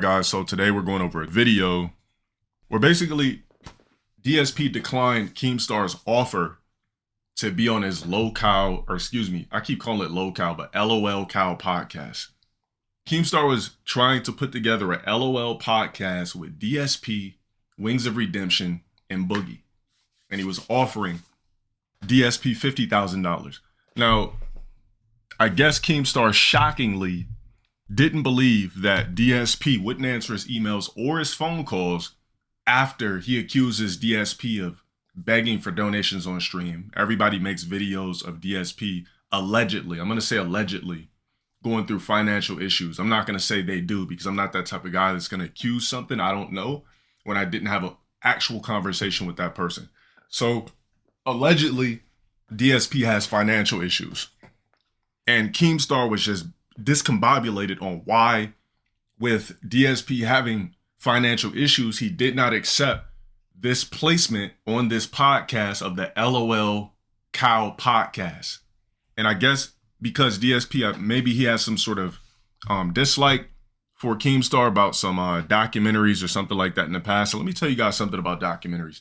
Guys, so today we're going over a video where basically DSP declined Keemstar's offer to be on his I keep calling it low-cal, but LOL Cal podcast. Keemstar was trying to put together a LOL podcast with DSP, Wings of Redemption, and Boogie. And he was offering DSP $50,000. Now, I guess Keemstar shockingly didn't believe that DSP wouldn't answer his emails or his phone calls after he accuses DSP of begging for donations on stream. Everybody makes videos of DSP allegedly, I'm going to say allegedly, going through financial issues. I'm not going to say they do because I'm not that type of guy that's going to accuse something I don't know when I didn't have an actual conversation with that person. So allegedly, DSP has financial issues. And Keemstar was just discombobulated on why, with DSP having financial issues, he did not accept this placement on this podcast of the LOL Cow podcast. And I guess because DSP, maybe he has some sort of dislike for Keemstar about some documentaries or something like that in the past. So let me tell you guys something about documentaries.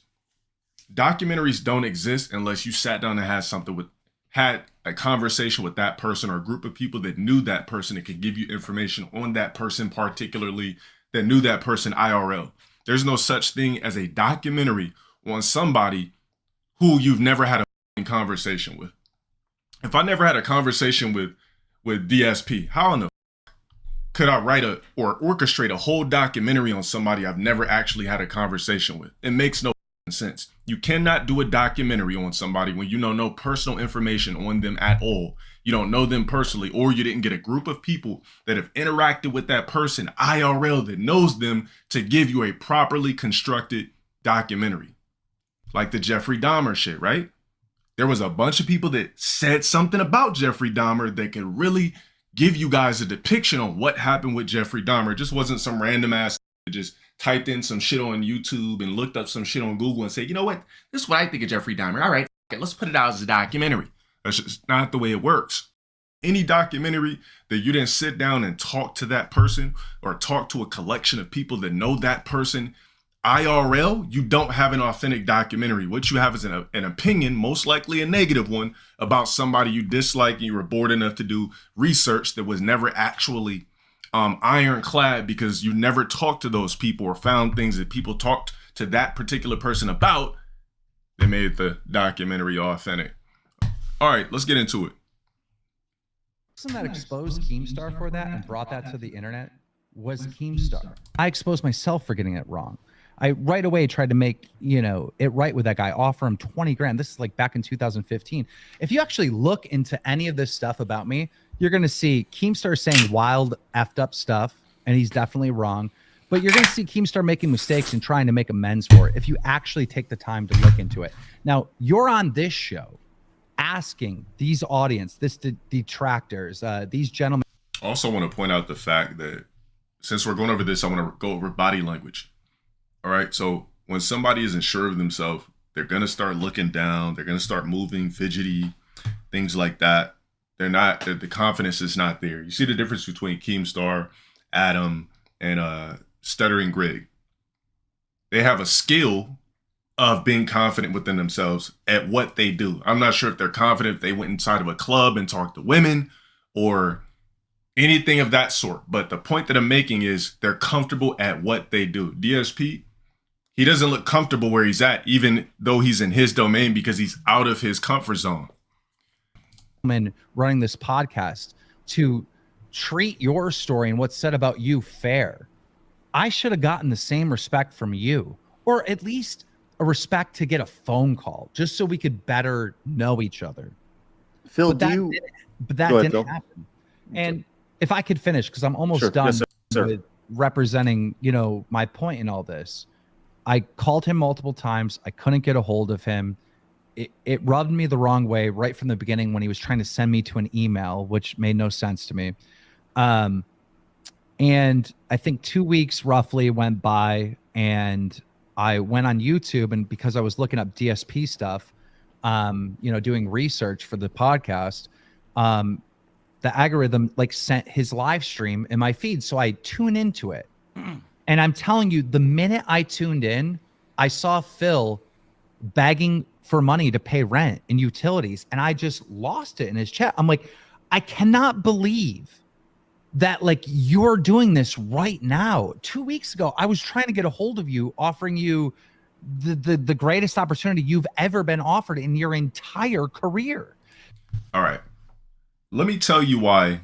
Documentaries don't exist unless you sat down and had a conversation with that person or a group of people that knew that person and could give you information on that person, particularly that knew that person IRL. There's no such thing as a documentary on somebody who you've never had a conversation with. If I never had a conversation with DSP, how in the could I write or orchestrate a whole documentary on somebody I've never actually had a conversation with? It makes no sense. You cannot do a documentary on somebody when you know no personal information on them at all. You don't know them personally, or you didn't get a group of people that have interacted with that person IRL that knows them to give you a properly constructed documentary. Like the Jeffrey Dahmer shit, right? There was a bunch of people that said something about Jeffrey Dahmer that could really give you guys a depiction on what happened with Jeffrey Dahmer. It just wasn't some random ass that just typed in some shit on YouTube and looked up some shit on Google and said, you know what, this is what I think of Jeffrey Dahmer. All right, let's put it out as a documentary. That's just not the way it works. Any documentary that you didn't sit down and talk to that person or talk to a collection of people that know that person IRL, you don't have an authentic documentary. What you have is an opinion, most likely a negative one, about somebody you dislike and you were bored enough to do research that was never actually ironclad because you never talked to those people or found things that people talked to that particular person about that made the documentary authentic. All right, let's get into it. The person that exposed Keemstar for that and brought that to the internet was Keemstar. I exposed myself for getting it wrong. I right away tried to make, it right with that guy, offer him 20 grand. This is like back in 2015. If you actually look into any of this stuff about me, you're going to see Keemstar saying wild effed up stuff, and he's definitely wrong. But you're going to see Keemstar making mistakes and trying to make amends for it if you actually take the time to look into it. Now, you're on this show asking these audience, detractors, these gentlemen. I also want to point out the fact that since we're going over this, I want to go over body language. All right. So when somebody isn't sure of themselves, they're going to start looking down. They're going to start moving, fidgety, things like that. The confidence is not there. You see the difference between Keemstar, Adam, and Stuttering Greg. They have a skill of being confident within themselves at what they do. I'm not sure if they're confident if they went inside of a club and talked to women or anything of that sort. But the point that I'm making is they're comfortable at what they do. DSP, he doesn't look comfortable where he's at, even though he's in his domain because he's out of his comfort zone. Running this podcast to treat your story and what's said about you fair. I should have gotten the same respect from you, or at least a respect to get a phone call just so we could better know each other. Phil, but that didn't happen. And if I could finish, because I'm almost done with representing, my point in all this. I called him multiple times. I couldn't get a hold of him. It rubbed me the wrong way right from the beginning when he was trying to send me to an email, which made no sense to me. And I think 2 weeks roughly went by, and I went on YouTube, and because I was looking up DSP stuff, doing research for the podcast, the algorithm sent his live stream in my feed. So I tune into it. And I'm telling you, the minute I tuned in, I saw Phil begging for money to pay rent and utilities, and I just lost it in his chat. I'm like, I cannot believe that like you're doing this right now. 2 weeks ago, I was trying to get a hold of you, offering you the greatest opportunity you've ever been offered in your entire career. All right. Let me tell you why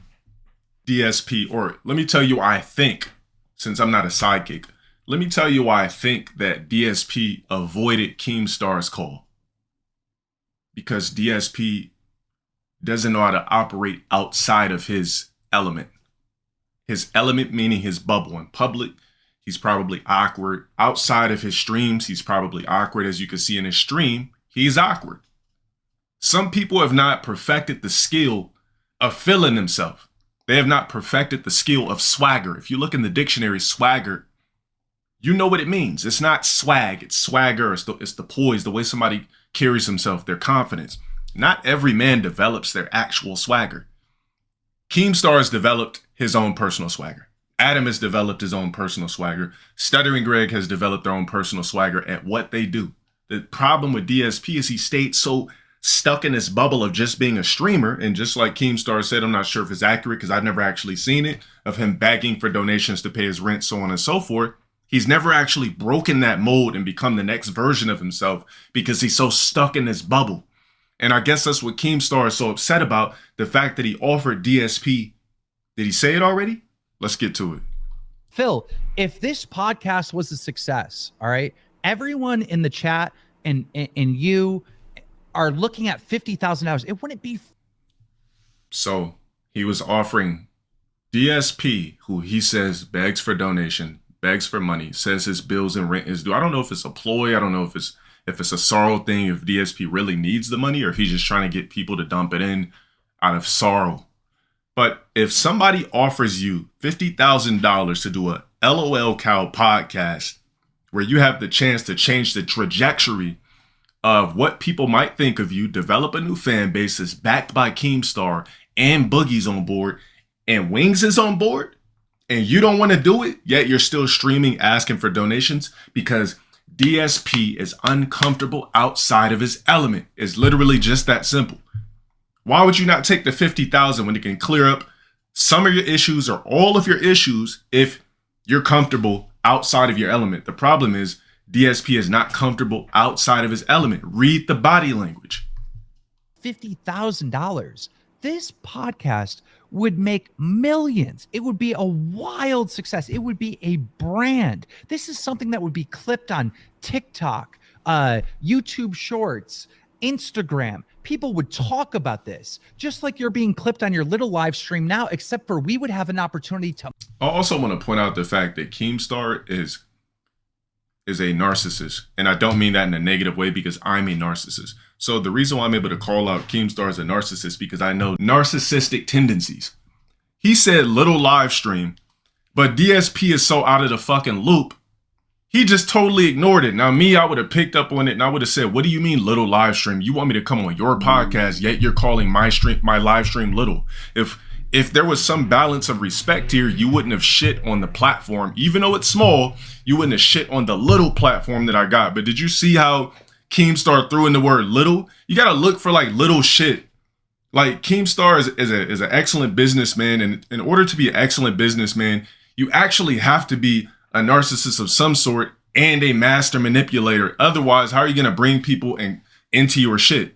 DSP, or let me tell you why I think, since I'm not a sidekick, let me tell you why I think that DSP avoided KEEMSTAR's call. Because DSP doesn't know how to operate outside of his element. His element meaning his bubble. In public, he's probably awkward. Outside of his streams, he's probably awkward. As you can see in his stream, he's awkward. Some people have not perfected the skill of feeling themselves. They have not perfected the skill of swagger. If you look in the dictionary, swagger, you know what it means. It's not swag, it's swagger. It's the poise, the way somebody carries himself, their confidence. Not every man develops their actual swagger. KEEMSTAR has developed his own personal swagger. Adam has developed his own personal swagger. Stuttering Greg has developed their own personal swagger at what they do. The problem with DSP is he stayed so stuck in this bubble of just being a streamer. And just like KEEMSTAR said, I'm not sure if it's accurate because I've never actually seen it, of him begging for donations to pay his rent, so on and so forth. He's never actually broken that mold and become the next version of himself because he's so stuck in this bubble. And I guess that's what KEEMSTAR is so upset about, the fact that he offered DSP. Did he say it already? Let's get to it. Phil, if this podcast was a success, all right, everyone in the chat and you are looking at $50,000, it wouldn't be. So he was offering DSP, who he says begs for donation, begs for money, says his bills and rent is due. I don't know if it's a ploy. I don't know if it's a sorrow thing, if DSP really needs the money, or if he's just trying to get people to dump it in out of sorrow. But if somebody offers you $50,000 to do a LOL Cow podcast where you have the chance to change the trajectory of what people might think of you, develop a new fan base that's backed by KEEMSTAR and Boogie's on board and Wings is on board, and you don't want to do it, yet you're still streaming asking for donations because DSP is uncomfortable outside of his element. It's literally just that simple. Why would you not take the $50,000 when it can clear up some of your issues or all of your issues if you're comfortable outside of your element? The problem is DSP is not comfortable outside of his element. Read the body language. $50,000. This podcast would make millions. It would be a wild success. It would be a brand. This is something that would be clipped on TikTok, YouTube Shorts, Instagram. People would talk about this, just like you're being clipped on your little live stream now, except for we would have an opportunity to. I also want to point out the fact that KEEMSTAR is a narcissist. And I don't mean that in a negative way because I'm a narcissist. So the reason why I'm able to call out KEEMSTAR as a narcissist because I know narcissistic tendencies. He said little live stream, but DSP is so out of the fucking loop. He just totally ignored it. Now me, I would have picked up on it and I would have said, what do you mean little live stream? You want me to come on your podcast, yet you're calling my live stream little. If there was some balance of respect here, you wouldn't have shit on the platform. Even though it's small, you wouldn't have shit on the little platform that I got. But did you see how KEEMSTAR threw in the word little? You got to look for like little shit. Like KEEMSTAR is an excellent businessman. And in order to be an excellent businessman, you actually have to be a narcissist of some sort and a master manipulator. Otherwise, how are you going to bring people into your shit?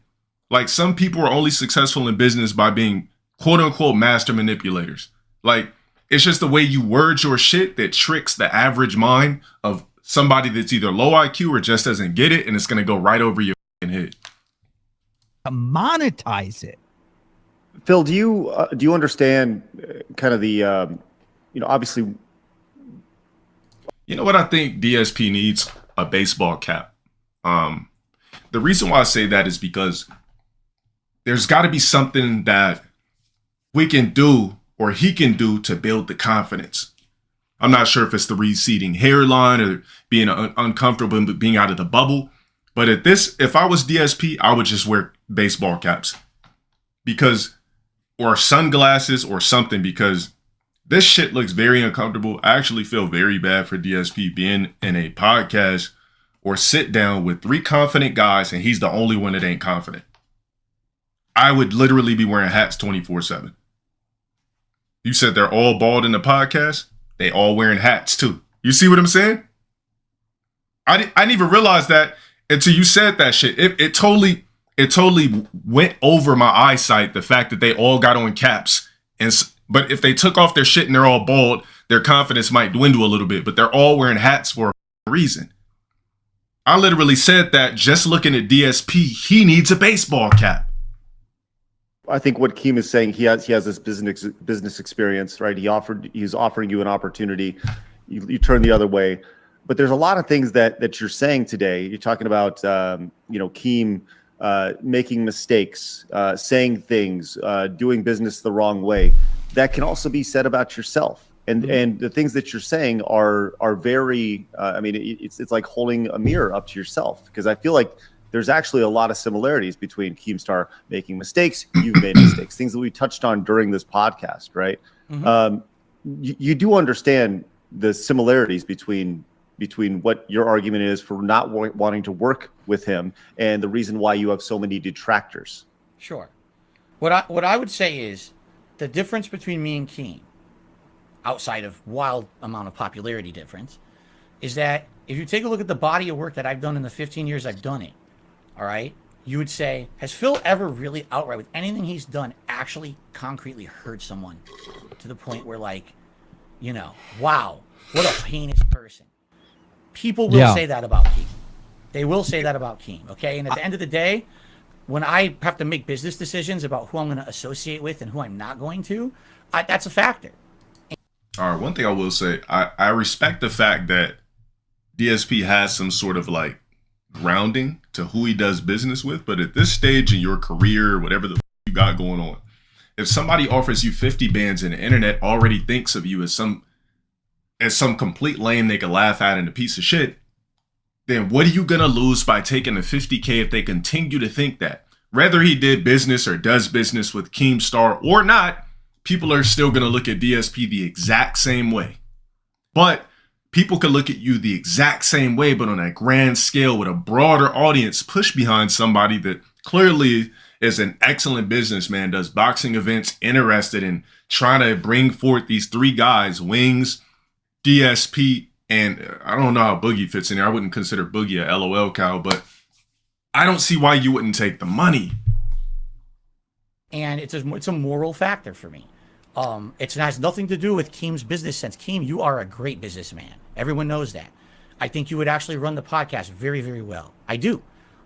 Like some people are only successful in business by being quote unquote master manipulators. Like it's just the way you word your shit that tricks the average mind of somebody that's either low IQ or just doesn't get it. And it's going to go right over your head. To monetize it. Phil, do you understand kind of the, obviously. You know what I think DSP needs? A baseball cap. The reason why I say that is because there's got to be something that we can do or he can do to build the confidence. I'm not sure if it's the receding hairline or being uncomfortable and being out of the bubble. But if I was DSP, I would just wear baseball caps or sunglasses or something, because This shit looks very uncomfortable. I actually feel very bad for DSP being in a podcast or sit down with 3 confident guys and he's the only one that ain't confident. I would literally be wearing hats 24/7. You said they're all bald in the podcast. They all wearing hats too. You see what I'm saying? I didn't even realize that until you said that shit. It totally went over my eyesight, the fact that they all got on caps. But if they took off their shit and they're all bald, their confidence might dwindle a little bit, but they're all wearing hats for a reason. I literally said that just looking at DSP, he needs a baseball cap. I think what Keem is saying, he has this business experience, right? He's offering you an opportunity. You turn the other way. But there's a lot of things that you're saying today. You're talking about, Keem making mistakes, saying things, doing business the wrong way. That can also be said about yourself. And the things that you're saying are very, it's like holding a mirror up to yourself, because I feel like there's actually a lot of similarities between Keemstar making mistakes. You've made mistakes, things that we touched on during this podcast, right? You do understand the similarities between what your argument is for not wanting to work with him and the reason why you have so many detractors. Sure. What I would say is the difference between me and Keem, outside of wild amount of popularity difference, is that if you take a look at the body of work that I've done in the 15 years I've done it, all right, you would say, has Phil ever really outright with anything he's done actually concretely hurt someone to the point where, like, wow, what a heinous person? People will say that about Keem. They will say that about Keem, okay? And at the end of the day, when I have to make business decisions about who I'm going to associate with and who I'm not going to, that's a factor. All right, one thing I will say, I respect the fact that DSP has some sort of like grounding to who he does business with, but at this stage in your career, whatever the you got going on, if somebody offers you 50 bands and the internet already thinks of you as some complete lame they can laugh at and a piece of shit, then what are you going to lose by taking the 50K if they continue to think that? Whether he did business or does business with Keemstar or not, people are still going to look at DSP the exact same way. But people can look at you the exact same way, but on a grand scale with a broader audience, push behind somebody that clearly is an excellent businessman, does boxing events, interested in trying to bring forth these 3 guys, Wings, DSP, and I don't know how Boogie fits in there. I wouldn't consider Boogie a LOL cow, but I don't see why you wouldn't take the money. And it's a moral factor for me. It has nothing to do with Keem's business sense. Keem, you are a great businessman. Everyone knows that. I think you would actually run the podcast very, very well. I do.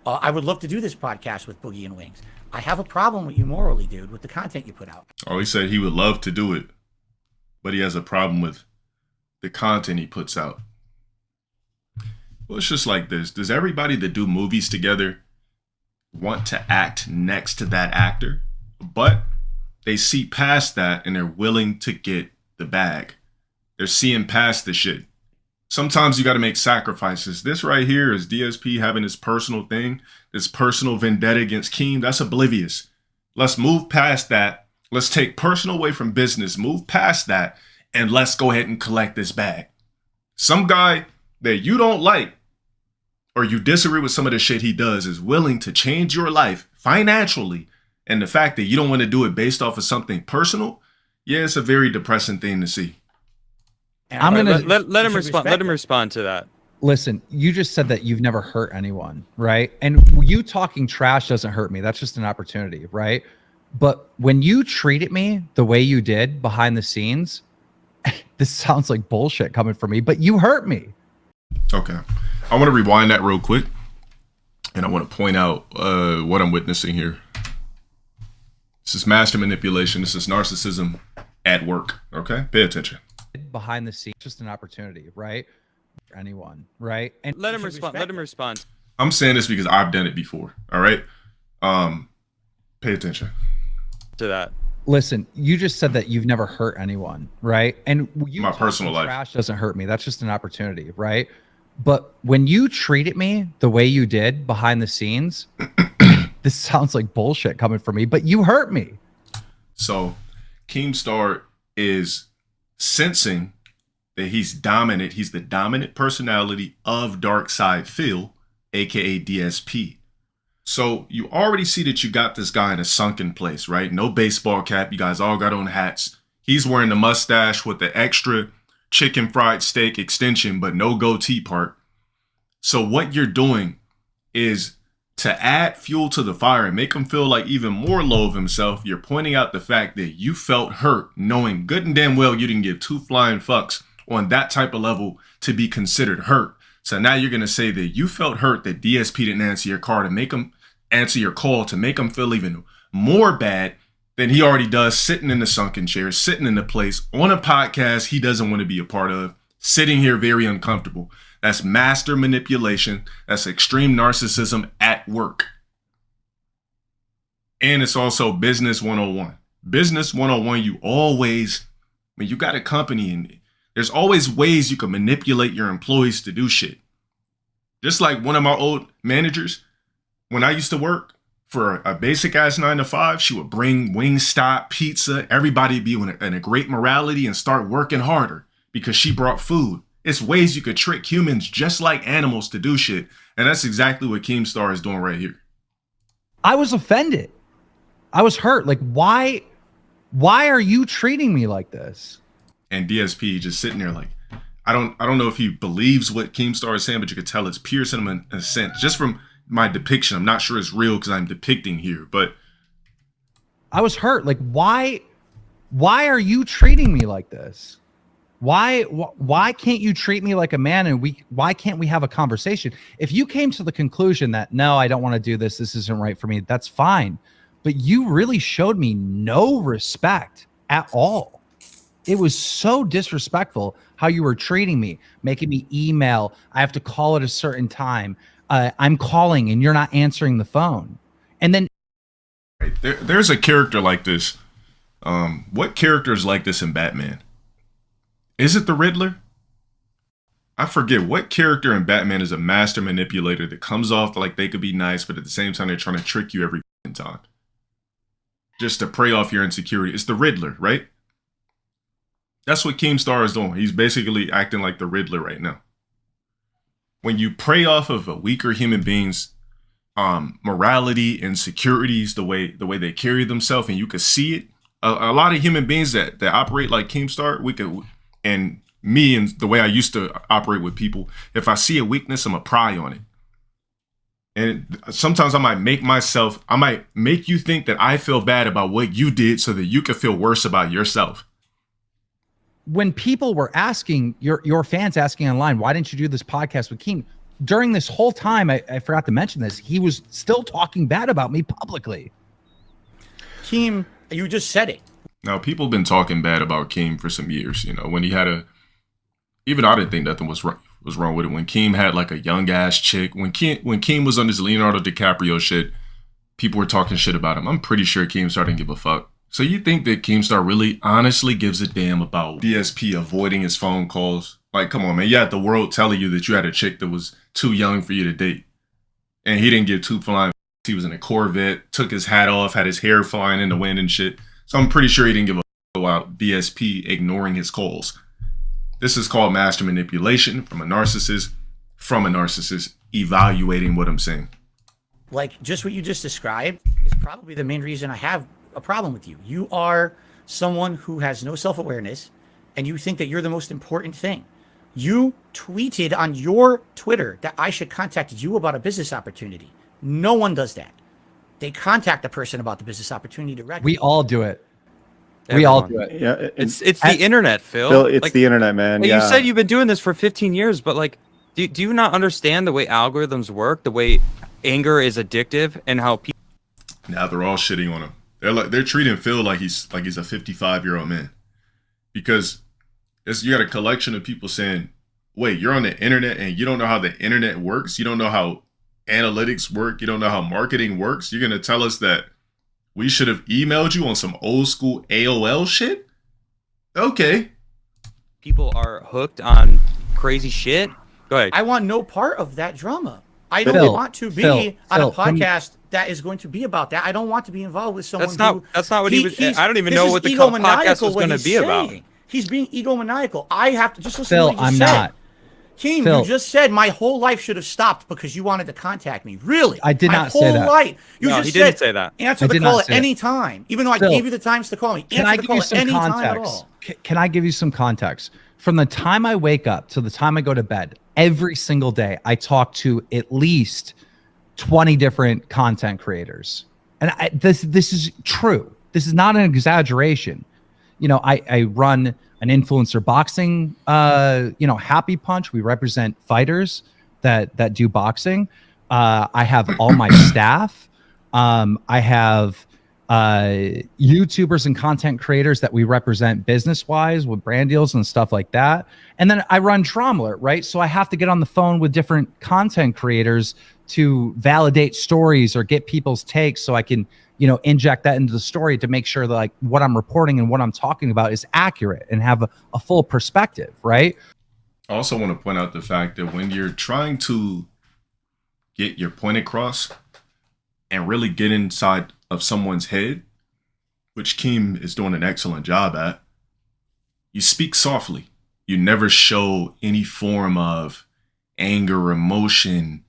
I would love to do this podcast with Boogie and Wings. I have a problem with you morally, dude, with the content you put out. Oh, he said he would love to do it, but he has a problem with the content he puts out. Well, it's just like this. Does everybody that do movies together want to act next to that actor? But they see past that and they're willing to get the bag. They're seeing past the shit. Sometimes you got to make sacrifices. This right here is DSP having his personal thing, this personal vendetta against Keem. That's oblivious. Let's move past that. Let's take personal away from business, move past that, and let's go ahead and collect this bag. Some guy that you don't like or you disagree with some of the shit he does is willing to change your life financially. And the fact that you don't want to do it based off of something personal, yeah, it's a very depressing thing to see. I'm gonna let him respond. Let him respond to that. Listen, you just said that you've never hurt anyone, right? And you talking trash doesn't hurt me. That's just an opportunity, right? But when you treated me the way you did behind the scenes, this sounds like bullshit coming from me, but you hurt me. Okay. I want to rewind that real quick. And I want to point out what I'm witnessing here. This is master manipulation. This is narcissism at work. Okay? Pay attention. Behind the scenes, just an opportunity, right? For anyone, right? And Let him respond. Let him respond. I'm saying this because I've done it before. All right? Pay attention To that. Listen, you just said that you've never hurt anyone, right? And you My personal life. Trash doesn't hurt me. That's just an opportunity, right? But when you treated me the way you did behind the scenes, this sounds like bullshit coming from me, but you hurt me. So Keemstar is sensing that he's dominant. He's the dominant personality of Dark Side Phil, aka DSP. So you already see that you got this guy in a sunken place, right? No baseball cap. You guys all got on hats. He's wearing the mustache with the extra chicken fried steak extension, but no goatee part. So what you're doing is to add fuel to the fire and make him feel like even more low of himself. You're pointing out the fact that you felt hurt, knowing good and damn well you didn't give two flying fucks on that type of level to be considered hurt. So now you're going to say that you felt hurt that DSP didn't answer your call to make him answer your call, to make him feel even more bad than he already does, sitting in the sunken chair, sitting in the place on a podcast he doesn't want to be a part of, sitting here very uncomfortable. That's master manipulation. That's extreme narcissism at work. And it's also business 101. Business 101, you always, when you got a company, and there's always ways you can manipulate your employees to do shit. Just like one of my old managers, when I used to work for a basic ass 9 to 5, she would bring Wingstop, pizza, everybody be in a great morality and start working harder because she brought food. It's ways you could trick humans just like animals to do shit. And that's exactly what KEEMSTAR is doing right here. I was offended. I was hurt. Like, why are you treating me like this? And DSP just sitting there like, I don't know if he believes what KEEMSTAR is saying, but you could tell it's piercing him in a sense. Just from my depiction, I'm not sure it's real because I'm depicting here, but I was hurt. Like, why are you treating me like this? Why can't you treat me like a man, and why can't we have a conversation? If you came to the conclusion that, no, I don't want to do this, this isn't right for me, that's fine. But you really showed me no respect at all. It was so disrespectful how you were treating me, making me email. I have to call at a certain time. I'm calling and you're not answering the phone. And then there's a character like this. What character is like this in Batman? Is it the Riddler? I forget what character in Batman is a master manipulator that comes off like they could be nice, but at the same time they're trying to trick you every time just to prey off your insecurity. It's the Riddler, right? That's what KEEMSTAR is doing. He's basically acting like the Riddler right now. When you prey off of a weaker human being's morality, insecurities, the way they carry themselves, and you can see it. A lot of human beings that operate like KEEMSTAR, and me and the way I used to operate with people, if I see a weakness, I'm gonna pry on it. And sometimes I might make you think that I feel bad about what you did so that you can feel worse about yourself. When people were asking, your fans asking online, why didn't you do this podcast with Keem? During this whole time, I forgot to mention this, he was still talking bad about me publicly. Keem, you just said it. Now, people have been talking bad about Keem for some years. You know, when he had even I didn't think nothing was wrong with it. When Keem had like a young ass chick, when Keem was on this Leonardo DiCaprio shit, people were talking shit about him. I'm pretty sure KEEMSTAR didn't give a fuck. So you think that KEEMSTAR really honestly gives a damn about DSP avoiding his phone calls? Like, come on, man. You had the world telling you that you had a chick that was too young for you to date. And he didn't give two flying. He was in a Corvette, took his hat off, had his hair flying in the wind and shit. So I'm pretty sure he didn't give a fuck about DSP ignoring his calls. This is called master manipulation from a narcissist evaluating what I'm saying. Like, just what you just described is probably the main reason I have a problem with you. You are someone who has no self-awareness, and you think that you're the most important thing. You tweeted on your Twitter that I should contact you about a business opportunity. No one does that. They contact the person about the business opportunity directly. We all do it. Everyone. We all do it. Yeah, It's the internet, Phil. Phil, it's like, the internet, man. like Yeah. you said, you've been doing this for 15 years, but like, do you not understand the way algorithms work, the way anger is addictive, and how people? Now they're all shitting on him. They're treating Phil like he's a 55-year-old man, because you got a collection of people saying, "Wait, you're on the internet and you don't know how the internet works. You don't know how analytics work. You don't know how marketing works. You're gonna tell us that we should have emailed you on some old school AOL shit?" Okay. People are hooked on crazy shit. Go ahead. I want no part of that drama. I Phil, don't want to be on a Phil, podcast that is going to be about that. I don't want to be involved with someone That's not what he was. I don't even know what the podcast was going to be about. He's being egomaniacal. I have to just listen Phil, to what you I'm said. not. Keem, Phil. you just said my whole life should have stopped because you wanted to contact me. Really? I did my not say that. whole life. You No, just he said, didn't say that. Answer I the did call not at say any time, even though I Phil, gave you the times to call me. Can I Answer the give call you at some any time at context? all. Can I give you some context? From the time I wake up to the time I go to bed, every single day, I talk to at least 20 different content creators. And this is true. This is not an exaggeration. You know, I run an influencer boxing, Happy Punch. We represent fighters that do boxing. I have all my staff. I have YouTubers and content creators that we represent business-wise with brand deals and stuff like that. And then I run Drama Alert, right? So I have to get on the phone with different content creators to validate stories or get people's takes so I can, inject that into the story to make sure that like what I'm reporting and what I'm talking about is accurate and have a full perspective, right? I also want to point out the fact that when you're trying to get your point across and really get inside of someone's head, which Keem is doing an excellent job at, you speak softly. You never show any form of anger, emotion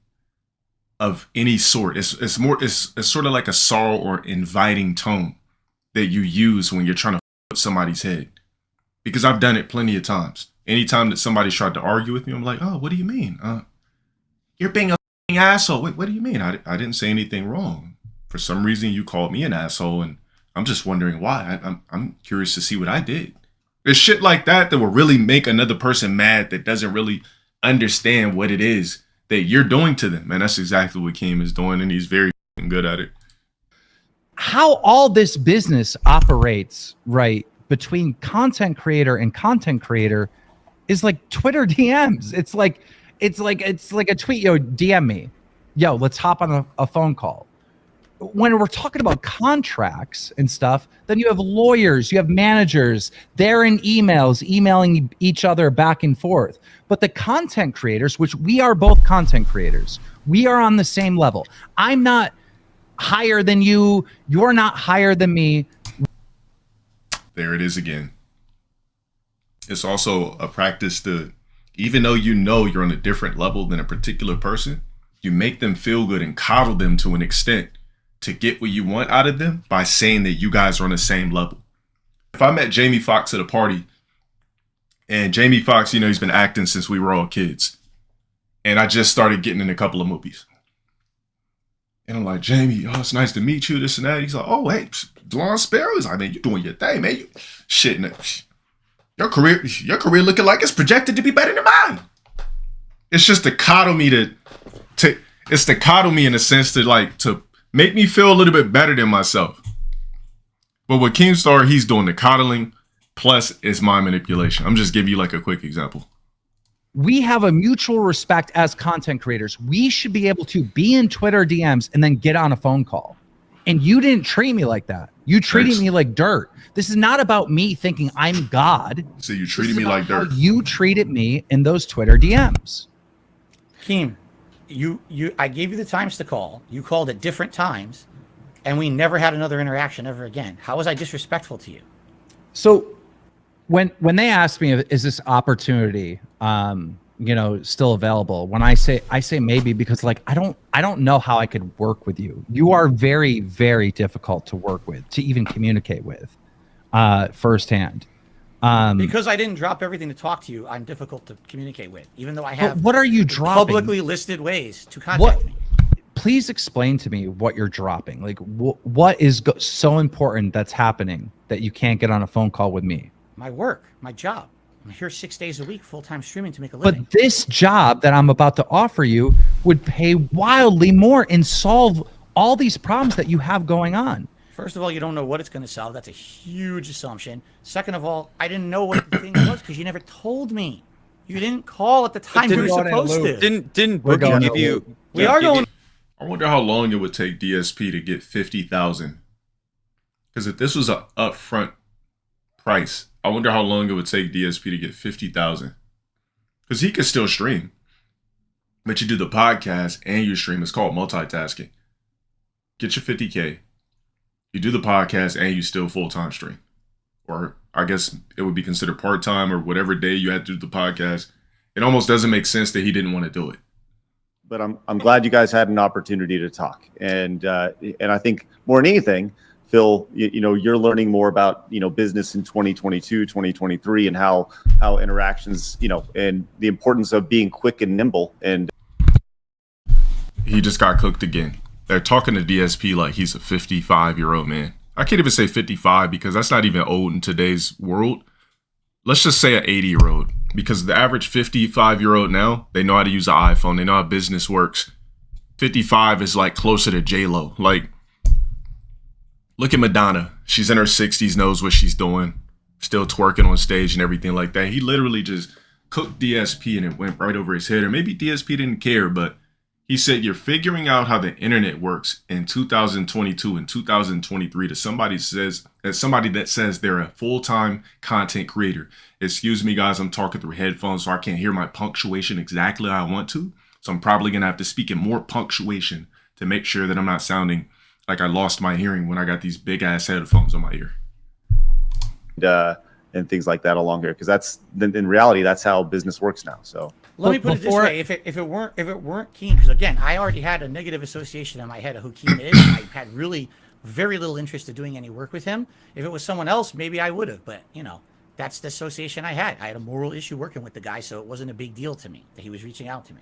of any sort. It's sort of like a sorrow or inviting tone that you use when you're trying to put somebody's head. Because I've done it plenty of times. Anytime that somebody's tried to argue with me, I'm like, oh, what do you mean? You're being a asshole. Wait, what do you mean? I didn't say anything wrong. For some reason, you called me an asshole, and I'm just wondering why. I'm curious to see what I did. There's shit like that will really make another person mad that doesn't really understand what it is that you're doing to them. And that's exactly what Keem is doing, and he's very good at it. How all this business operates, right, between content creator and content creator is like Twitter DMs. It's like a tweet, DM me. Yo, let's hop on a phone call. When we're talking about contracts and stuff, then you have lawyers, you have managers, they're in emails, emailing each other back and forth. But the content creators, which we are both content creators, we are on the same level. I'm not higher than you. You're not higher than me. There it is again. It's also a practice to, even though you're on a different level than a particular person, you make them feel good and coddle them to an extent to get what you want out of them by saying that you guys are on the same level. If I met Jamie Foxx at a party, and Jamie Foxx, he's been acting since we were all kids, and I just started getting in a couple of movies. And I'm like, Jamie, it's nice to meet you, this and that. He's like, oh, hey, Blonde Sparrows. I mean, you're doing your thing, man. Your career looking like it's projected to be better than mine. It's just to coddle me it's to coddle me in a sense to make me feel a little bit better than myself. But with KEEMSTAR, he's doing the coddling plus it's mind manipulation. I'm just giving you like a quick example. We have a mutual respect as content creators. We should be able to be in Twitter DMs and then get on a phone call. And you didn't treat me like that. You treated me like dirt. This is not about me thinking I'm God. So you treated me like dirt. You treated me in those Twitter DMs. Keem, I gave you the times to call. You called at different times, and we never had another interaction ever again. How was I disrespectful to you? So when they asked me, is this opportunity, still available? When I say maybe, because like, I don't know how I could work with you. You are very, very difficult to work with, to even communicate with, firsthand. Because I didn't drop everything to talk to you, I'm difficult to communicate with, even though I have what are you dropping? publicly listed ways to contact me. Please explain to me what you're dropping. Like, what is so important that's happening that you can't get on a phone call with me? My work, my job. I'm here 6 days a week, full-time streaming to make a living. But this job that I'm about to offer you would pay wildly more and solve all these problems that you have going on. First of all, you don't know what it's going to solve. That's a huge assumption. Second of all, I didn't know what the thing was because you never told me. You didn't call at the time you were supposed to. Didn't Boogie give you? We are going. I wonder how long it would take DSP to get 50,000. Because if this was an upfront price, I wonder how long it would take DSP to get 50,000. Because he could still stream. But you do the podcast and you stream. It's called multitasking. Get your 50K. You do the podcast and you still full-time stream. or I guess it would be considered part-time or whatever day you had to do the podcast, it almost doesn't make sense that he didn't want to do it. But I'm glad you guys had an opportunity to talk, and I think more than anything, Phil, you're learning more about business in 2022, 2023, and how interactions, and the importance of being quick and nimble. And he just got cooked again. They're talking to DSP like he's a 55-year-old man. I can't even say 55 because that's not even old in today's world. Let's just say an 80-year-old, because the average 55-year-old now, they know how to use an iPhone. They know how business works. 55 is like closer to J-Lo. Like, look at Madonna. She's in her 60s, knows what she's doing, still twerking on stage and everything like that. He literally just cooked DSP and it went right over his head. Or maybe DSP didn't care, but he said, you're figuring out how the internet works in 2022 and 2023 to somebody that says they're a full-time content creator. Excuse me, guys, I'm talking through headphones, so I can't hear my punctuation exactly how I want to. So I'm probably going to have to speak in more punctuation to make sure that I'm not sounding like I lost my hearing when I got these big-ass headphones on my ear. And things like that along here, because that's, in reality, that's how business works now. So. Let me put it this way: if it weren't Keem, because again, I already had a negative association in my head of who Keem is. I had really very little interest in doing any work with him. If it was someone else, maybe I would have. But that's the association I had. I had a moral issue working with the guy, so it wasn't a big deal to me that he was reaching out to me.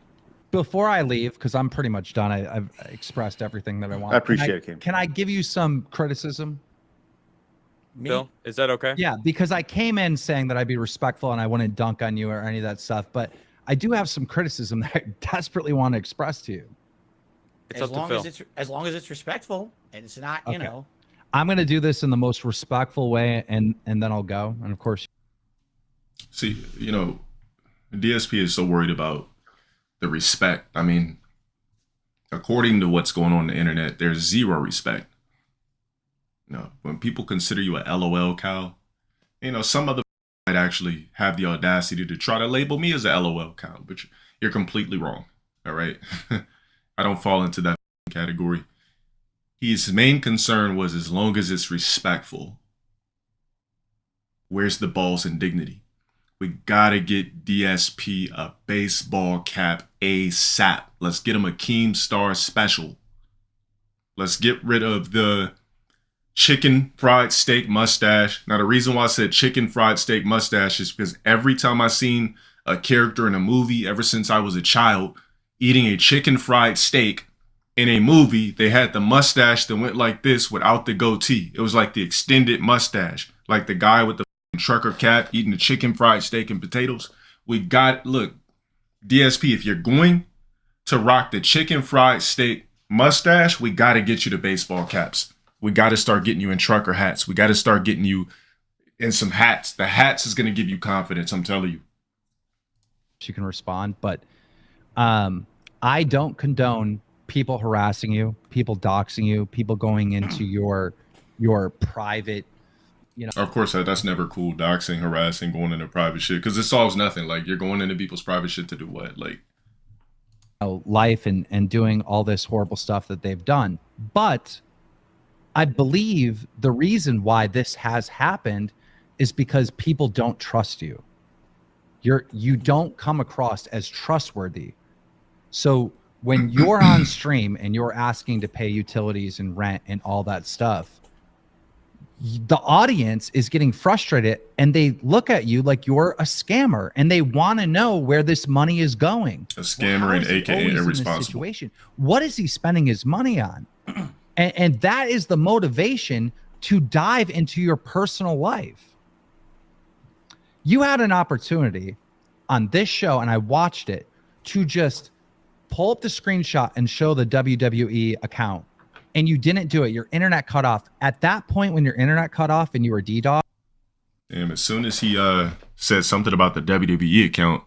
Before I leave, because I'm pretty much done, I've expressed everything that I want. I appreciate it, Keem. Can I give you some criticism? Bill, is that okay? Yeah, because I came in saying that I'd be respectful and I wouldn't dunk on you or any of that stuff, but I do have some criticism that I desperately want to express to you. It's as up to Phil. as long as it's respectful and it's not, Okay. I'm going to do this in the most respectful way, and then I'll go. And of course, see, DSP is so worried about the respect. I mean, according to what's going on the internet, there's zero respect. When people consider you a LOL cow, some other might actually have the audacity to try to label me as a LOL cow, but you're completely wrong. All right. I don't fall into that category. His main concern was, as long as it's respectful, where's the balls and dignity? We gotta get DSP a baseball cap ASAP. Let's get him a KEEMSTAR special. Let's get rid of the chicken fried steak mustache. Now, the reason why I said chicken fried steak mustache is because every time I seen a character in a movie, ever since I was a child, eating a chicken fried steak in a movie, they had the mustache that went like this without the goatee. It was like the extended mustache, like the guy with the trucker cap eating the chicken fried steak and potatoes. Look, DSP, if you're going to rock the chicken fried steak mustache, we got to get you the baseball caps. We got to start getting you in trucker hats. We got to start getting you in some hats. The hats is going to give you confidence, I'm telling you. you can respond, but I don't condone people harassing you, people doxing you, people going into your private, Of course, that's never cool. Doxing, harassing, going into private shit, because it solves nothing. Like, you're going into people's private shit to do what? Like, life and doing all this horrible stuff that they've done. But I believe the reason why this has happened is because people don't trust you. You don't come across as trustworthy. So when you're on stream and you're asking to pay utilities and rent and all that stuff, the audience is getting frustrated and they look at you like you're a scammer and they want to know where this money is going. A scammer and AKA irresponsible. Situation? What is he spending his money on? And that is the motivation to dive into your personal life. You had an opportunity on this show, and I watched it, to just pull up the screenshot and show the WWE account, and you didn't do it. Your internet cut off. At that point, when your internet cut off and you were DDoS. Damn, as soon as he said something about the WWE account,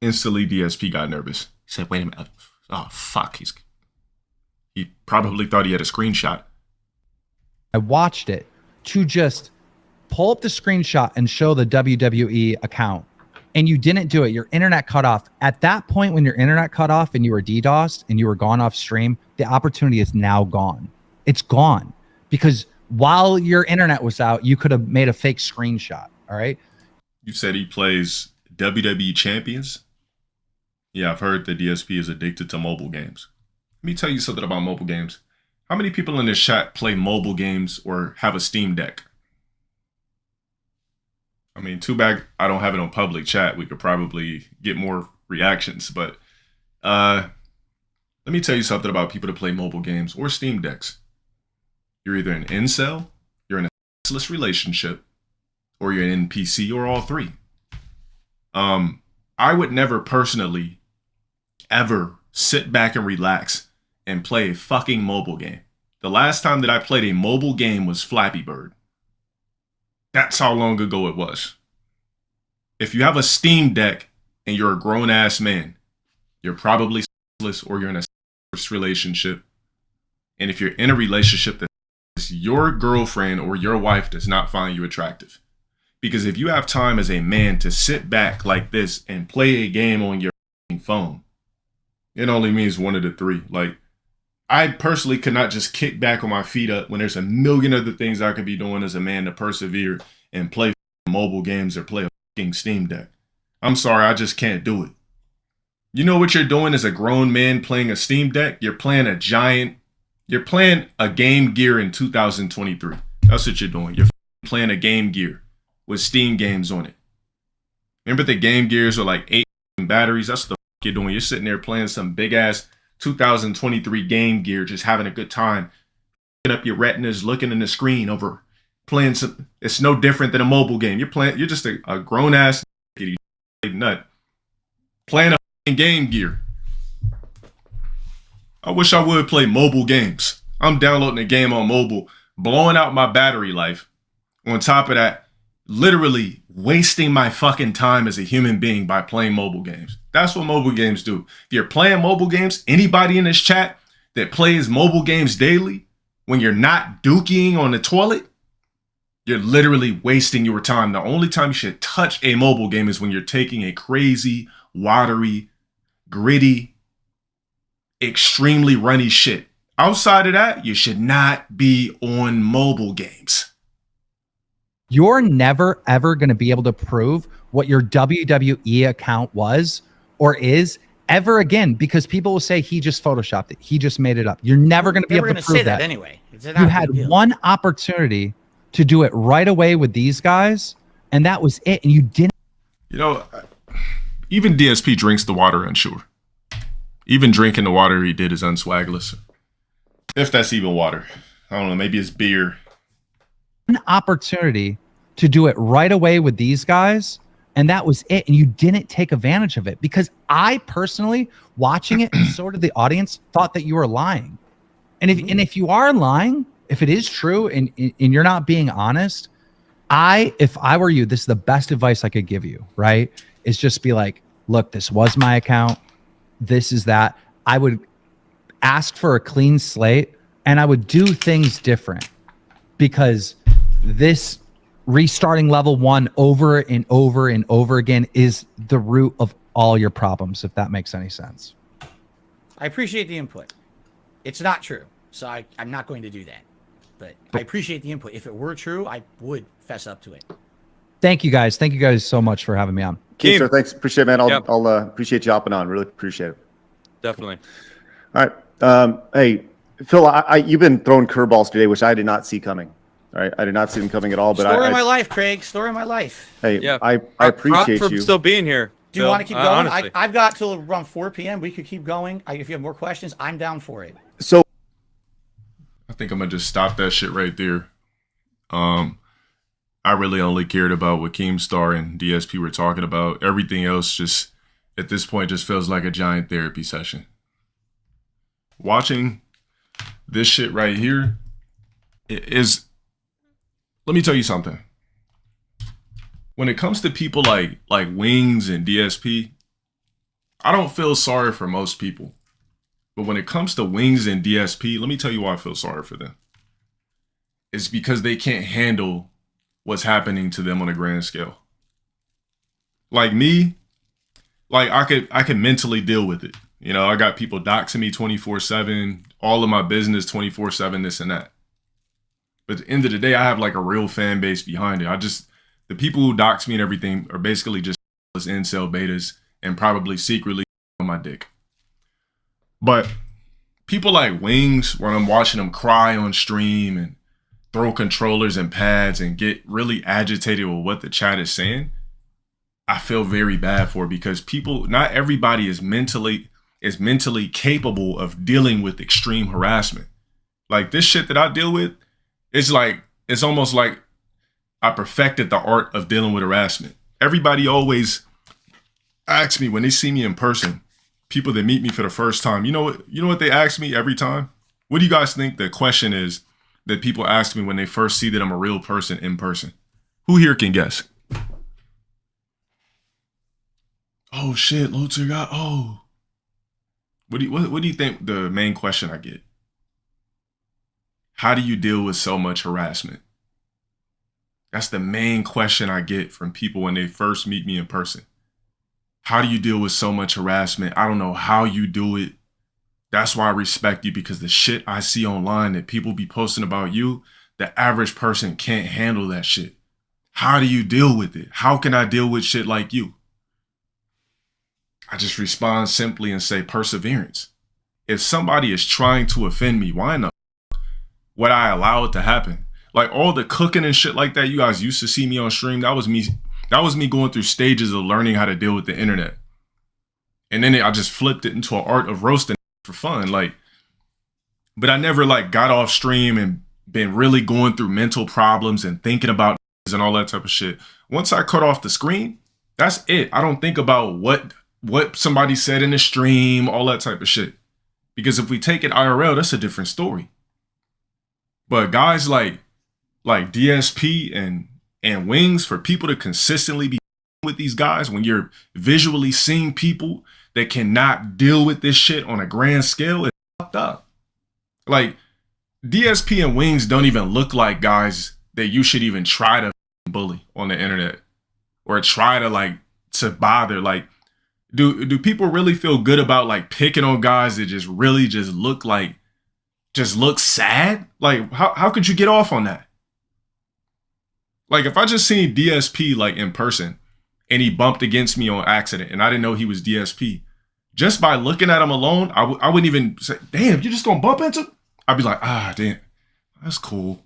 instantly DSP got nervous. He said, wait a minute. Oh, fuck. He probably thought he had a screenshot. I watched it to just pull up the screenshot and show the WWE account, and you didn't do it. Your internet cut off. At that point, when your internet cut off and you were DDoSed and you were gone off stream, the opportunity is now gone. It's gone because while your internet was out, you could have made a fake screenshot. All right. You said he plays WWE champions? Yeah, I've heard the DSP is addicted to mobile games. Let me tell you something about mobile games. How many people in this chat play mobile games or have a Steam Deck? I mean, too bad I don't have it on public chat. We could probably get more reactions, but let me tell you something about people that play mobile games or Steam Decks. You're either an incel, you're in a sexless relationship, or you're an NPC, or all three. I would never personally ever sit back and relax and play a fucking mobile game. The last time that I played a mobile game was Flappy Bird. That's how long ago it was. If you have a Steam Deck and you're a grown-ass man, you're probably sexless or you're in a sexless relationship. And if you're in a relationship that your girlfriend or your wife does not find you attractive. Because if you have time as a man to sit back like this and play a game on your phone, it only means one of the three. Like, I personally could not just kick back on my feet up when there's a million other things I could be doing as a man to persevere and play mobile games or play a fucking Steam Deck. I'm sorry, I just can't do it. You know what you're doing as a grown man playing a Steam Deck? You're playing a Game Gear in 2023. That's what you're doing. You're playing a Game Gear with Steam games on it. Remember the Game Gears are like 8 batteries? That's what the fuck you're doing. You're sitting there playing some big ass 2023 Game Gear, just having a good time. Picking up your retinas, looking in the screen over playing some. It's no different than a mobile game. You're just a grown ass nut playing a Game Gear. I wish I would play mobile games. I'm downloading a game on mobile, blowing out my battery life. On top of that, literally wasting my fucking time as a human being by playing mobile games. That's what mobile games do. If you're playing mobile games, anybody in this chat that plays mobile games daily, when you're not dookie on the toilet, you're literally wasting your time. The only time you should touch a mobile game is when you're taking a crazy, watery, gritty, extremely runny shit. Outside of that, you should not be on mobile games. You're never, ever going to be able to prove what your WWE account was or is ever again, because people will say he just photoshopped it. He just made it up. You're never going to be able to prove say that anyway. You had one opportunity to do it right away with these guys, and that was it. And you didn't. You know, even DSP drinks the water unsure. Even drinking the water he did is unswagless. If that's even water. I don't know, maybe it's beer. An opportunity to do it right away with these guys, and that was it. And you didn't take advantage of it, because I personally, watching it, and so did the audience, thought that you were lying. And if you are lying, if it is true and you're not being honest, if I were you, this is the best advice I could give you, right? Is just be like, look, this was my account. This is that. I would ask for a clean slate, and I would do things different, because this restarting level 1 over and over and over again is the root of all your problems, if that makes any sense. I appreciate the input. It's not true, so I'm not going to do that. But I appreciate the input. If it were true, I would fess up to it. Thank you guys. Thank you guys so much for having me on. KEEMSTAR, thanks. Appreciate it, man. I'll appreciate you hopping on. Really appreciate it. Definitely. All right. Hey, Phil, you've been throwing curveballs today, which I did not see coming. All right, I did not see them coming at all. But Story of my life, Craig. Story of my life. Hey, yeah. I appreciate for you still being here. Do you want to keep going? I've got till around 4 p.m. We could keep going. If you have more questions, I'm down for it. So I think I'm gonna just stop that shit right there. I really only cared about what KEEMSTAR and DSP were talking about. Everything else just at this point just feels like a giant therapy session. Watching this shit right here is, let me tell you something. When it comes to people like Wings and DSP, I don't feel sorry for most people. But when it comes to Wings and DSP, let me tell you why I feel sorry for them. It's because they can't handle what's happening to them on a grand scale. Like me, like I could mentally deal with it. You know, I got people doxing me 24/7, all of my business 24/7, this and that. But at the end of the day, I have like a real fan base behind it. The people who dox me and everything are basically just incel betas and probably secretly on my dick. But people like Wings, when I'm watching them cry on stream and throw controllers and pads and get really agitated with what the chat is saying, I feel very bad for, because not everybody is mentally capable of dealing with extreme harassment. Like this shit that I deal with, it's almost like I perfected the art of dealing with harassment. Everybody always asks me when they see me in person, people that meet me for the first time, you know what they ask me every time? What do you guys think the question is that people ask me when they first see that I'm a real person in person? Who here can guess? Oh shit, Lutzer got, oh. What do you think the main question I get? How do you deal with so much harassment? That's the main question I get from people when they first meet me in person. How do you deal with so much harassment? I don't know how you do it. That's why I respect you, because the shit I see online that people be posting about you, the average person can't handle that shit. How do you deal with it? How can I deal with shit like you? I just respond simply and say perseverance. If somebody is trying to offend me, why not? Would I allow it to happen? Like all the cooking and shit like that you guys used to see me on stream, that was me going through stages of learning how to deal with the internet. And then I just flipped it into an art of roasting for fun. But I never got off stream and been really going through mental problems and thinking about and all that type of shit. Once I cut off the screen, that's it. I don't think about what somebody said in the stream, all that type of shit. Because if we take it IRL, that's a different story. But guys like DSP and Wings, for people to consistently be with these guys when you're visually seeing people that cannot deal with this shit on a grand scale, it's fucked up. Like DSP and Wings don't even look like guys that you should even try to bully on the internet or try to bother. Like, do people really feel good about picking on guys that just really just look sad? Like, how could you get off on that? Like, if I just seen DSP in person and he bumped against me on accident and I didn't know he was DSP, just by looking at him alone, I wouldn't even say, damn, you just gonna bump into him? I'd be like, damn, that's cool.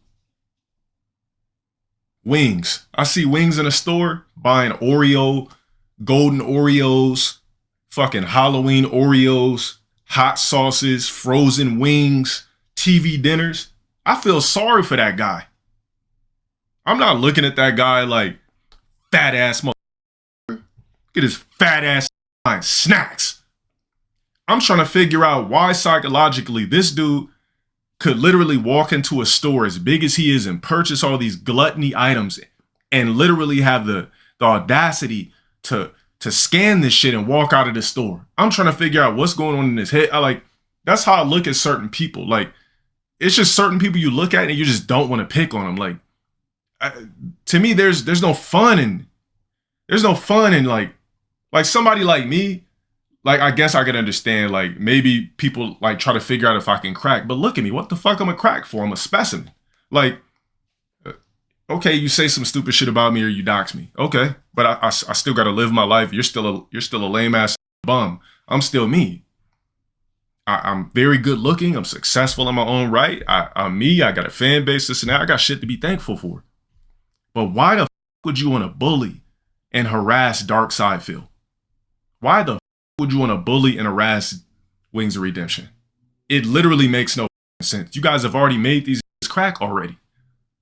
Wings. I see Wings in a store buying golden Oreos, fucking Halloween Oreos, hot sauces, frozen wings, TV dinners. I feel sorry for that guy. I'm not looking at that guy like fat ass motherfucker. Look at his fat ass buying snacks. I'm trying to figure out why psychologically this dude could literally walk into a store as big as he is and purchase all these gluttony items and literally have the audacity to scan this shit and walk out of the store. I'm trying to figure out what's going on in his head. That's how I look at certain people. It's just certain people you look at and you just don't want to pick on them. To me, there's no fun in somebody like me. I guess I could understand, maybe people try to figure out if I can crack, but look at me, what the fuck I'm a crack for? I'm a specimen. Okay, you say some stupid shit about me or you dox me. Okay, but I still got to live my life. You're still a lame ass bum. I'm still me. I'm very good looking. I'm successful in my own right. I'm me. I got a fan base, this and that. I got shit to be thankful for. But why the fuck would you want to bully and harass Darkside Phil? Why the fuck would you want to bully and harass Wings of Redemption? It literally makes no sense. You guys have already made these crack already.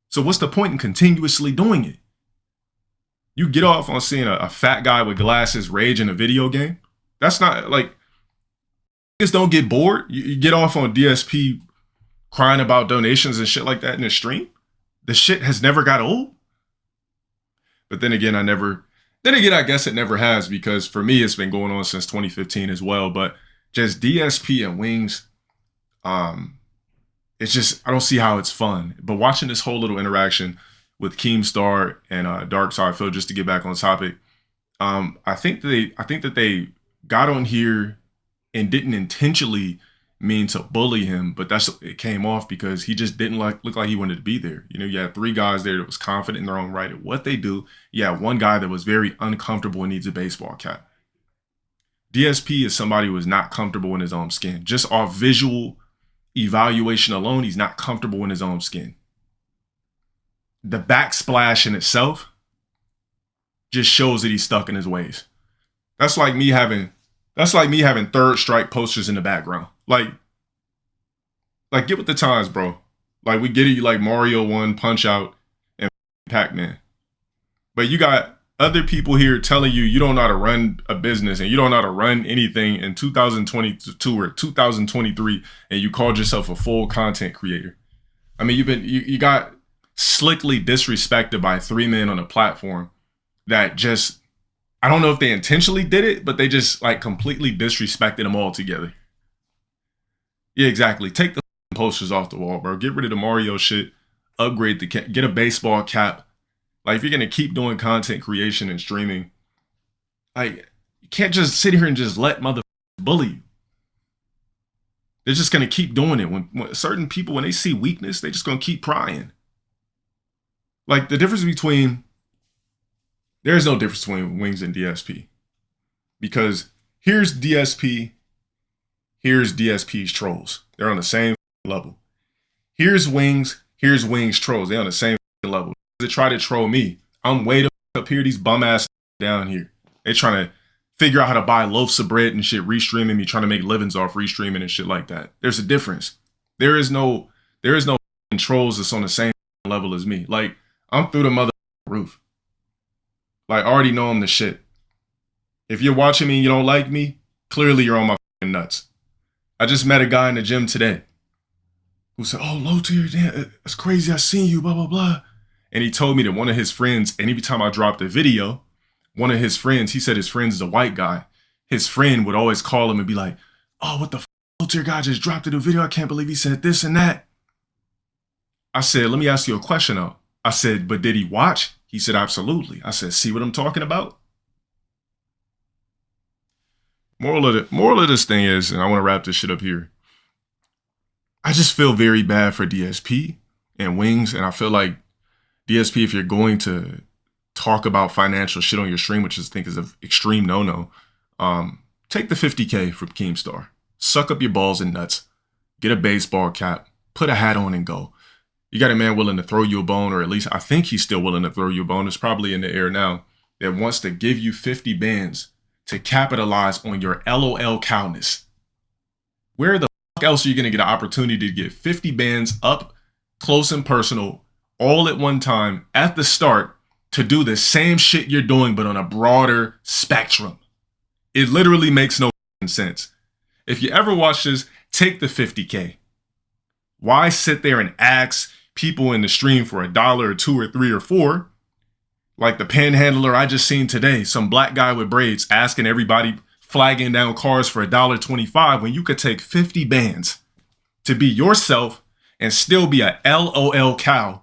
So what's the point in continuously doing it? You get off on seeing a fat guy with glasses rage in a video game. That's not just don't get bored. You get off on DSP crying about donations and shit like that in the stream. The shit has never got old. But then again, I guess it never has, because for me, it's been going on since 2015 as well. But just DSP and Wings, it's just, I don't see how it's fun. But watching this whole little interaction with KEEMSTAR and Darkside Phil, just to get back on topic, I think that they got on here and didn't intentionally mean to bully him, but it came off because he just didn't look like he wanted to be there. You know, you had 3 guys there that was confident in their own right at what they do. You had 1 guy that was very uncomfortable and needs a baseball cap. DSP is somebody who is not comfortable in his own skin. Just off visual evaluation alone, he's not comfortable in his own skin. The backsplash in itself just shows that he's stuck in his ways. That's like me having third strike posters in the background. Like get with the times, bro. Like we get it, you like Mario 1, Punch Out, and Pac-Man. But you got other people here telling you don't know how to run a business and you don't know how to run anything in 2022 or 2023, and you called yourself a full content creator. I mean, you got slickly disrespected by 3 men on a platform that just, I don't know if they intentionally did it, but they just like completely disrespected them all together. Yeah, exactly. Take the posters off the wall, bro. Get rid of the Mario shit. Upgrade the cap. Get a baseball cap. Like, if you're going to keep doing content creation and streaming, like, you can't just sit here and just let motherfuckers bully you. They're just going to keep doing it. When certain people, when they see weakness, they're just going to keep prying. Like, the difference between, there's no difference between Wings and DSP. Because here's DSP, here's DSP's trolls. They're on the same level. Here's Wings trolls. They're on the same level. They try to troll me. I'm way up here, these bum ass down here. They trying to figure out how to buy loaves of bread and shit, restreaming me, trying to make livings off restreaming and shit like that. There's a difference. There is no trolls that's on the same level as me. Like, I'm through the mother roof. Like, I already know I'm the shit. If you're watching me and you don't like me, clearly you're on my nuts. I just met a guy in the gym today who said, "Oh, low tier, damn, that's crazy. I seen you, blah, blah, blah." And he told me that one of his friends, and every time I dropped a video, one of his friends, he said his friend is a white guy. His friend would always call him and be like, "Oh, what the f***, low tier guy just dropped a video. I can't believe he said this and that." I said, "Let me ask you a question though." I said, "But did he watch?" He said, "Absolutely." I said, "See what I'm talking about?" Moral of this thing is, and I want to wrap this shit up here, I just feel very bad for DSP and Wings, and I feel like DSP, if you're going to talk about financial shit on your stream, which I think is an extreme no-no, take the 50K from KEEMSTAR. Suck up your balls and nuts. Get a baseball cap. Put a hat on and go. You got a man willing to throw you a bone, or at least I think he's still willing to throw you a bone. It's probably in the air now, that wants to give you 50 bands to capitalize on your LOL cowness. Where the fuck else are you going to get an opportunity to get 50 bands up close and personal all at one time at the start to do the same shit you're doing but on a broader spectrum? It literally makes no sense. If you ever watch this, take the 50K. Why sit there and ask people in the stream for $1 or $2 or $3 or $4? Like the panhandler I just seen today, some black guy with braids asking everybody, flagging down cars for $1.25 when you could take 50 bands to be yourself and still be a LOL cow,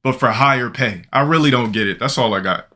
but for higher pay. I really don't get it. That's all I got.